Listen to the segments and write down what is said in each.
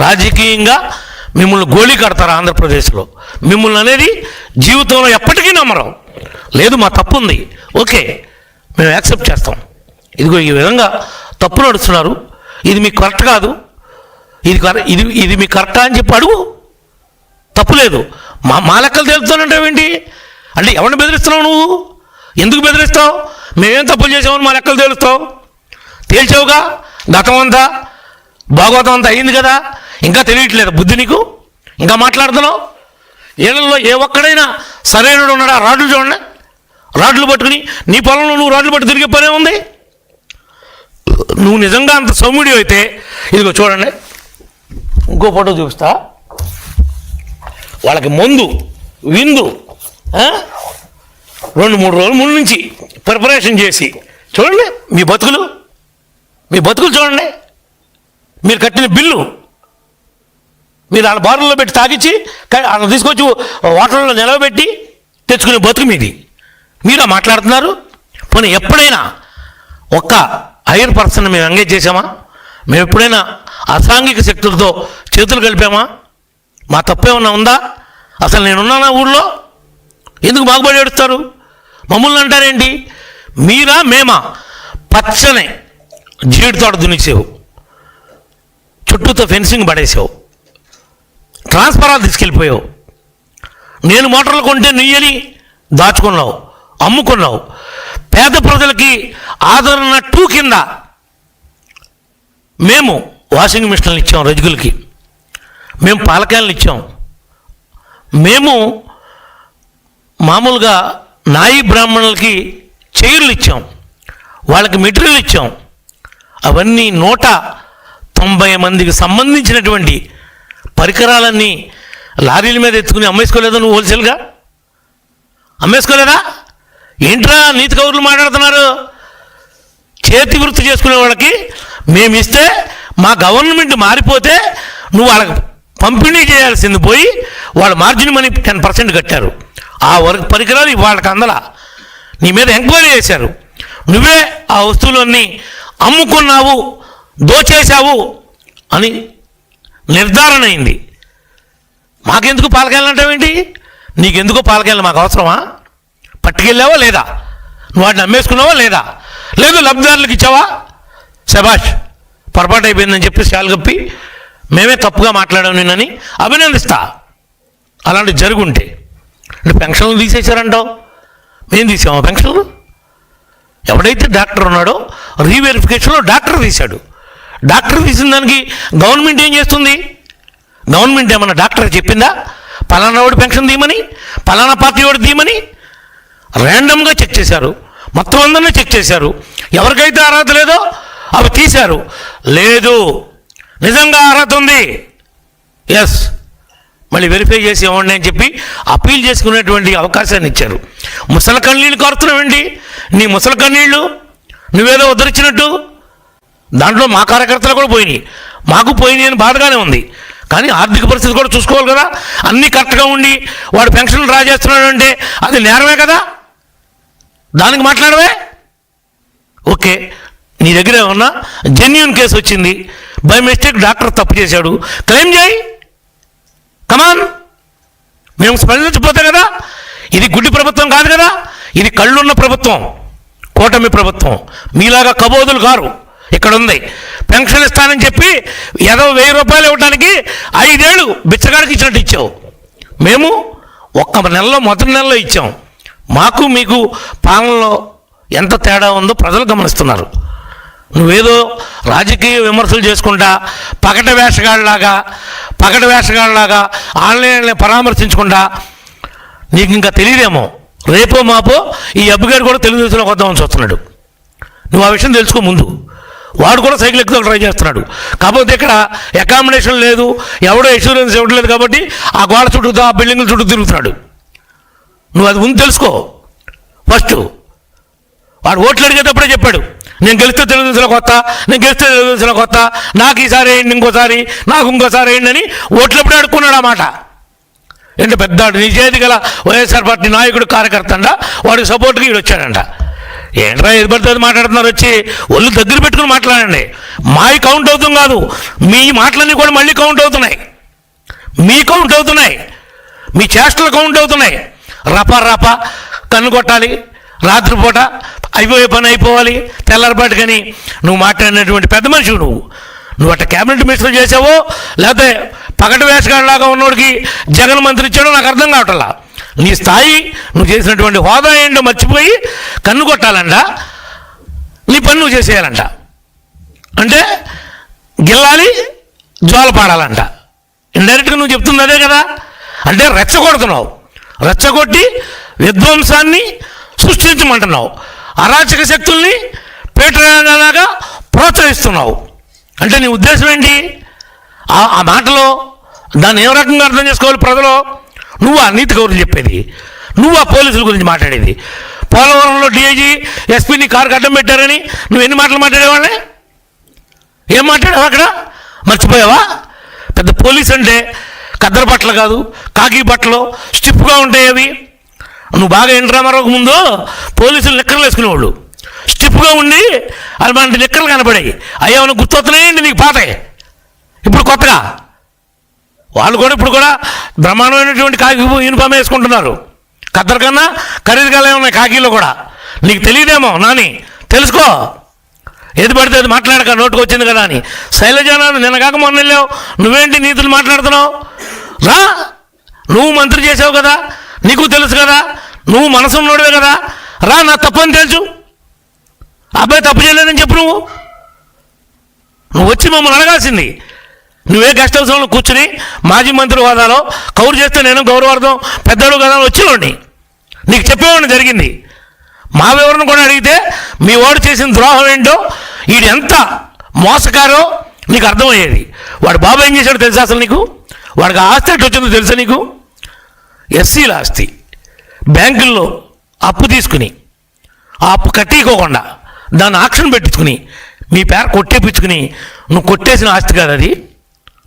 రాజకీయంగా మిమ్మల్ని గోళీ కడతారు ఆంధ్రప్రదేశ్లో. మిమ్మల్ని అనేది జీవితంలో ఎప్పటికీ నమ్మరు. లేదు మా తప్పు ఉంది, ఓకే మేము యాక్సెప్ట్ చేస్తాం. ఇదిగో ఈ విధంగా తప్పు నడుస్తున్నారు, ఇది మీకు కరెక్ట్ కాదు, ఇది మీకు కరెక్టా అని చెప్పి అడుగు, తప్పు లేదు. మా లెక్కలు తెలుస్తానంటావేంటి? అంటే ఎవరిని బెదిరిస్తున్నావు నువ్వు? ఎందుకు బెదిరిస్తావు? మేమేం తప్పులు చేసామని మా లెక్కలు తెలుస్తావు? తేల్చావుగా, గతం అంతా భాగవతం అంతా అయింది కదా, ఇంకా తెలియట్లేదు బుద్ధి నీకు? ఇంకా మాట్లాడుతున్నావు? ఏళ్ళల్లో ఏ ఒక్కడైనా సరైనడు ఉన్నాడా? రాడ్లు చూడండి, రాడ్లు పట్టుకుని నీ పొలంలో నువ్వు రాడ్లు పట్టు తిరిగే పనే ఉంది. నువ్వు నిజంగా అంత సౌమ్యుడి అయితే ఇదిగో చూడండి, ఇంకో ఫోటో చూపిస్తా. వాళ్ళకి మందు విందు 2-3 రోజుల ముందు నుంచి ప్రిపరేషన్ చేసి చూడండి మీ బతుకులు చూడండి. మీరు కట్టిన బిల్లు మీరు వాళ్ళ బారుల్లో పెట్టి తాగిచ్చి అలా తీసుకొచ్చి హోటల్లో నిలవబెట్టి తెచ్చుకునే బతుకు మీది. మీరా మాట్లాడుతున్నారు? పోనీ ఎప్పుడైనా ఒక్క హైయర్ పర్సన్ మేము ఎంగేజ్ చేసామా? మేము ఎప్పుడైనా అసాంఘిక శక్తులతో చేతులు కలిపామా? మా తప్పేమన్నా ఉందా? అసలు నేనున్నానా ఊళ్ళో? ఎందుకు బాగుపడి ఏడుస్తారు? మమ్మల్ని అంటారేంటి? మీరా మేమా? పచ్చనే జీడి తోట దున్నిచ్చావు, చుట్టూతో ఫెన్సింగ్ పడేసావు, ట్రాన్స్ఫరాలు తీసుకెళ్ళిపోయావు. నేను మోటార్లు కొంటే నుయ్యని దాచుకున్నావు, అమ్ముకున్నావు. పేద ప్రజలకి ఆదరణ 2 కింద మేము వాషింగ్ మిషన్లు ఇచ్చాం, రజకులకి మేము పాలకాయలను ఇచ్చాం, మేము మామూలుగా నాయి బ్రాహ్మణులకి చైర్లు ఇచ్చాం, వాళ్ళకి మెటీరియల్ ఇచ్చాం. అవన్నీ 190 మందికి సంబంధించినటువంటి పరికరాలన్నీ లారీల మీద ఎత్తుకుని అమ్మేసుకోలేదా నువ్వు? హోల్సేల్గా అమ్మేసుకోలేదా? ఏంట్రా నీతి కౌరులు మాట్లాడుతున్నారు? చేతి వృత్తి చేసుకునే వాళ్ళకి మేము ఇస్తే మా గవర్నమెంట్ మారిపోతే నువ్వు వాళ్ళకి పంపిణీ చేయాల్సింది పోయి వాళ్ళ మార్జిన్ మనీ 10% కట్టారు. ఆ వర్క్ పరికరాలు వాళ్ళకి అందలా. నీ మీద ఎంక్వైరీ చేశారు. నువ్వే ఆ వస్తువులన్నీ అమ్ముకున్నావు, దోచేశావు అని నిర్ధారణ అయింది. మాకెందుకు పాలకాయలు అంటావేంటి? నీకెందుకో పాలకాయలు మాకు అవసరమా? పట్టుకెళ్ళావా లేదా? నువ్వు వాటిని అమ్మేసుకున్నావా లేదా? లేదు లబ్ధిదారులకు ఇచ్చావా? శబాష్, పొరపాటు అయిపోయిందని చెప్పి శాలు కప్పి మేమే తప్పుగా మాట్లాడాం నిన్నని అభినందిస్తా. అలాంటి జరుగుంటే అంటే పెన్షన్లు తీసేశారంటావు. మేము తీసామా పెన్షన్లు? ఎవడైతే డాక్టర్ ఉన్నాడో రీవెరిఫికేషన్లో డాక్టర్ తీశాడు. డాక్టర్ తీసిన దానికి గవర్నమెంట్ ఏం చేస్తుంది? గవర్నమెంట్ ఏమన్నా డాక్టర్ చెప్పిందా పలానా వాడు పెన్షన్ తీయమని, పలానా పార్టీ వాడు తీయమని? ర్యాండమ్గా చెక్ చేశారు, మొత్తం అందరినీ చెక్ చేశారు. ఎవరికైతే అర్హత లేదో అవి తీశారు. లేదు నిజంగా అర్హత ఉంది, ఎస్ మళ్ళీ వెరిఫై చేసి ఇవ్వండి అని చెప్పి అప్పీల్ చేసుకునేటువంటి అవకాశాన్ని ఇచ్చారు. ముసలి కన్నీళ్ళు కారుతున్నావేంటి? నీ ముసలి కన్నీళ్ళు నువ్వేదో ఉద్ధరించినట్టు. దాంట్లో మా కార్యకర్తలు కూడా పోయినాయి, మాకు పోయినాయి అని బాధగానే ఉంది. కానీ ఆర్థిక పరిస్థితి కూడా చూసుకోవాలి కదా. అన్నీ కరెక్ట్గా ఉండి వాడు పెన్షన్లు డ్రా చేస్తున్నాడు అంటే అది నేరమే కదా. దానికి మాట్లాడవే? ఓకే, నీ దగ్గర ఏమన్నా జెన్యూన్ కేసు వచ్చింది, బై మిస్టేక్ డాక్టర్ తప్పు చేశాడు, క్లెయిమ్ చేయి, కమాన్. మేము స్పందించకపోతే కదా. ఇది గుడ్డి ప్రభుత్వం కాదు కదా, ఇది కళ్ళున్న ప్రభుత్వం, కూటమి ప్రభుత్వం. మీలాగా కబోదులు గారు ఇక్కడ ఉంది. పెన్షన్ ఇస్తానని చెప్పి ఏదో 1000 రూపాయలు ఇవ్వడానికి 5 ఏళ్ళు బిచ్చగాడికి ఇచ్చినట్టు ఇచ్చావు. మేము ఒక్క నెలలో మొదటి నెలలో ఇచ్చాం. మాకు మీకు పాలనలో ఎంత తేడా ఉందో ప్రజలు గమనిస్తున్నారు. నువ్వేదో రాజకీయ విమర్శలు చేసుకుంటా పగట వేషగాళ్ళలాగా ఆన్లైన్లో పరామర్శించుకుంటా నీకు ఇంకా తెలియదేమో. రేపో మాపో ఈ అబ్బుగారు కూడా తెలుగుదేశంలోకి వద్దామని చూస్తున్నాడు. నువ్వు ఆ విషయం తెలుసుకో ముందు. వాడు కూడా సైకిల్ ఎక్కువ ట్రై చేస్తున్నాడు. కాకపోతే ఇక్కడ అకామిడేషన్ లేదు, ఎవడో ఇన్సూరెన్స్ ఇవ్వట్లేదు కాబట్టి ఆ గోడ చుట్టూ ఆ బిల్డింగ్ల చుట్టూ తిరుగుతున్నాడు. నువ్వు అది ముందు తెలుసుకో ఫస్ట్. వాడు ఓట్లు అడిగేటప్పుడే చెప్పాడు, నేను గెలిస్తే తెలుగుదేశంలోకి వస్తా, నేను గెలిస్తే తెలుగుదేశంలోకి వస్తా, నాకు ఈసారి వేయండి, నాకు ఇంకోసారి వేయండి అని ఓట్లప్పుడే అడుక్కున్నాడు. ఆ మాట ఏంటి? పెద్ద నిజేది గల వైఎస్ఆర్ పార్టీ నాయకుడు కార్యకర్త అంట, వాడికి సపోర్ట్గా వీడు వచ్చాడంట. ఏంట్రా ఏది పడితే అది మాట్లాడుతున్నారు, వచ్చి ఒళ్ళు దగ్గర పెట్టుకుని మాట్లాడండి. మావి కౌంట్ అవుతుంది కాదు, మీ మాటలన్నీ కూడా మళ్ళీ కౌంట్ అవుతున్నాయి, మీ కౌంట్ అవుతున్నాయి, మీ చేష్టలు కౌంట్ అవుతున్నాయి. రపా రపా కన్ను కొట్టాలి, రాత్రిపూట అయిపోయే పని అయిపోవాలి, తెల్లారిపాటు. కానీ నువ్వు మాట్లాడినటువంటి పెద్ద మనిషి నువ్వు అట్ట క్యాబినెట్ మినిస్టర్ చేసావో లేకపోతే పగటి వేషగాడిలాగా ఉన్నోడికి జగన్ మంత్రి ఇచ్చాడో నాకు అర్థం కావట్లా. నీ స్థాయి, నువ్వు చేసినటువంటి హోదా ఏంటో మర్చిపోయి కన్ను కొట్టాలంట, నీ పని నువ్వు చేసేయాలంట, అంటే గిల్లాలి జోల పాడాలంట. ఇండైరెక్ట్గా నువ్వు చెప్తుంది అదే కదా. అంటే రెచ్చగొడుతున్నావు, రెచ్చగొట్టి విధ్వంసాన్ని సృష్టించమంటున్నావు, అరాచక శక్తుల్ని పేటలాగా ప్రోత్సహిస్తున్నావు. అంటే నీ ఉద్దేశం ఏంటి? ఆ మాటలో దాన్ని ఏ రకంగా అర్థం చేసుకోవాలి ప్రజలు? నువ్వు ఆ నీతి కౌరులు చెప్పేది, నువ్వు ఆ పోలీసుల గురించి మాట్లాడేది. పోలవరంలో డిఐజీ ఎస్పీని కారుకి అడ్డం పెట్టారని నువ్వు ఎన్ని మాటలు మాట్లాడేవాళ్ళే? ఏం మాట్లాడావు అక్కడ? మర్చిపోయావా? పెద్ద పోలీస్ అంటే కద్దరు బట్టలు కాదు, కాకి బట్టలు స్టిప్గా ఉంటాయి అవి. నువ్వు బాగా ఎన్టీ రామారావుకు ముందు పోలీసులు నిక్కర్లు వేసుకునేవాళ్ళు, స్టిప్గా ఉండి అది మన నిక్కర్లు కనపడాయి. అయ్యేమన్నా గుర్తొస్తున్నాయండి నీకు పాతయి? ఇప్పుడు కొత్తగా వాళ్ళు కూడా ఇప్పుడు కూడా బ్రహ్మాండమైనటువంటి కాకి యూనిఫామ్ వేసుకుంటున్నారు. కద్దరు కన్నా ఖరీదుగా ఉన్నాయి కాకీలో కూడా. నీకు తెలియదేమో నాని, తెలుసుకో. ఏది పడితే అది మాట్లాడక నోటుకు వచ్చింది కదా అని. శైలజానాథ్ నిన్న కాక మొన్న వెళ్ళావు, నువ్వేంటి నీతులు మాట్లాడుతున్నావు? రా, నువ్వు మంత్రి చేసావు కదా, నీకు తెలుసు కదా, నువ్వు మనసున్నోడివే కదా, రా. నా తప్పని తెలుసు, అబ్బాయి తప్పు చేయలేదని చెప్పు. నువ్వు వచ్చి మమ్మల్ని అడగాల్సింది. నువ్వే గెస్ట్ హౌస్లో కూర్చుని మాజీ మంత్రి హోదాలో కౌరు చేస్తే నేను గౌరవార్థం పెద్దడు కదా వచ్చేవాడిని, నీకు చెప్పేవాడిని జరిగింది. మా వివరణ కూడా అడిగితే మీ వాడు చేసిన ద్రోహం ఏంటో, వీడు ఎంత మోసకారో నీకు అర్థమయ్యేది. వాడు బాబు ఏం చేశాడో తెలుసా అసలు నీకు? వాడికి ఆస్తి ఎట్టు వచ్చిందో తెలుసా నీకు? ఎస్సీల ఆస్తి బ్యాంకుల్లో అప్పు తీసుకుని ఆ అప్పు కట్టికోకుండా దాన్ని ఆక్షన్ పెట్టించుకుని మీ పేరు కొట్టేపించుకుని నువ్వు కొట్టేసిన ఆస్తి కాదు అది.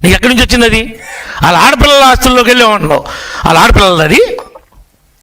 నీకు ఎక్కడి నుంచి వచ్చింది అది? వాళ్ళ ఆడపిల్లల ఆస్తుల్లోకి వెళ్ళేవాడు, వాళ్ళ ఆడపిల్లలది అది.